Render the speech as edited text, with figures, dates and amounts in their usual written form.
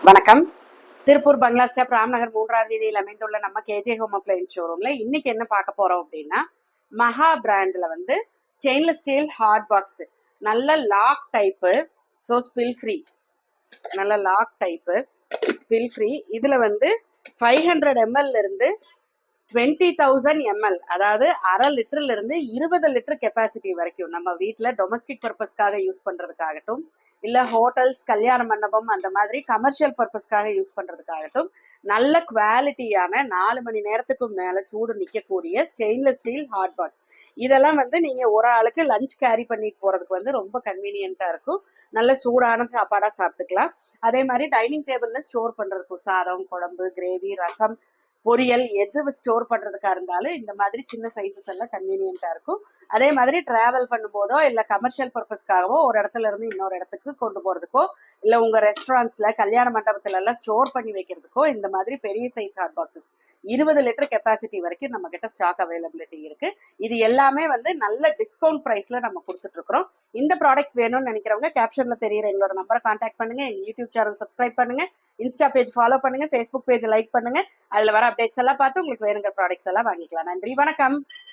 வணக்கம். திருப்பூர் பங்களா ஸ்டாப் ராம்நகர் 3ஆம் தேதியில் அமைந்துள்ள நம்ம கேஜே ஹோம் அப்ளையன்ஸ் ஷோரூம்ல இன்னைக்கு என்ன பார்க்க போறோம் அப்படின்னா, மகா பிராண்ட்ல வந்து ஸ்டெயின்லெஸ் ஸ்டீல் ஹாட் பாக்ஸ், நல்ல lock type, so spill free, நல்ல லாக் டைப்பு, ஸ்பில் ஃப்ரீ. இதுல வந்து 500 ml இருந்து 20,000 ml, அதாவது அரை லிட்டர்ல இருந்து 20 லிட்டர் கெப்பாசிட்டி வரைக்கும் நம்ம வீட்டில் டொமஸ்டிக் பர்பஸ்க்காக யூஸ் பண்றதுக்காகட்டும், இல்லை ஹோட்டல்ஸ், கல்யாண மண்டபம் அந்த மாதிரி கமர்ஷியல் பர்பஸ்க்காக யூஸ் பண்றதுக்காகட்டும், நல்ல குவாலிட்டியான 4 மணி நேரத்துக்கு மேலே சூடு நிற்கக்கூடிய ஸ்டெயின்லெஸ் ஸ்டீல் ஹாட் பாக்ஸ். இதெல்லாம் வந்து நீங்க ஒரு ஆளுக்கு லஞ்ச் கேரி பண்ணிட்டு போறதுக்கு வந்து ரொம்ப கன்வீனியன்ட்டா இருக்கும். நல்ல சூடான சாப்பாடா சாப்பிட்டுக்கலாம். அதே மாதிரி டைனிங் டேபிள்ல ஸ்டோர் பண்றதுக்கும் சாதம், குழம்பு, கிரேவி, ரசம், பொரியல் எது ஸ்டோர் பண்றதுக்கா இருந்தாலும் இந்த மாதிரி சின்ன சைஸஸ் எல்லாம் கன்வீனியன்ட்டா இருக்கும். அதே மாதிரி டிராவல் பண்ணும்போதோ இல்ல கமர்ஷியல் பர்பஸ்க்காகவோ ஒரு இடத்துல இருந்து இன்னொரு இடத்துக்கு கொண்டு போறதுக்கோ, இல்ல உங்க ரெஸ்டாரண்ட்ஸ்ல, கல்யாண மண்டபத்துல எல்லாம் ஸ்டோர் பண்ணி வைக்கிறதுக்கோ இந்த மாதிரி பெரிய size hot boxes 20 litre capacity வரைக்கும் நம்ம கிட்ட ஸ்டாக் அவைலபிலிட்டி இருக்கு. இது எல்லாமே வந்து நல்ல டிஸ்கவுண்ட் பிரைஸ்ல நம்ம கொடுத்துட்டு இருக்கிறோம். இந்த ப்ராடக்ட்ஸ் வேணும்னு நினைக்கிறவங்க கேப்ஷன்ல தெரியுற எங்களோட நம்பரை கான்டாக்ட் பண்ணுங்க. எங்க யூடியூப் சேனல் சப்ஸ்கிரைப் பண்ணுங்க, இன்ஸ்டா பேஜ் ஃபாலோ பண்ணுங்க, ஃபேஸ்புக் பேஜ் லைக் பண்ணுங்க. அதுல வர அப்டேட்ஸ் எல்லாம் பார்த்து உங்களுக்கு வேணுங்கிற ப்ராடக்ட்ஸ் எல்லாம் வாங்கிக்கலாம். நன்றி, வணக்கம்.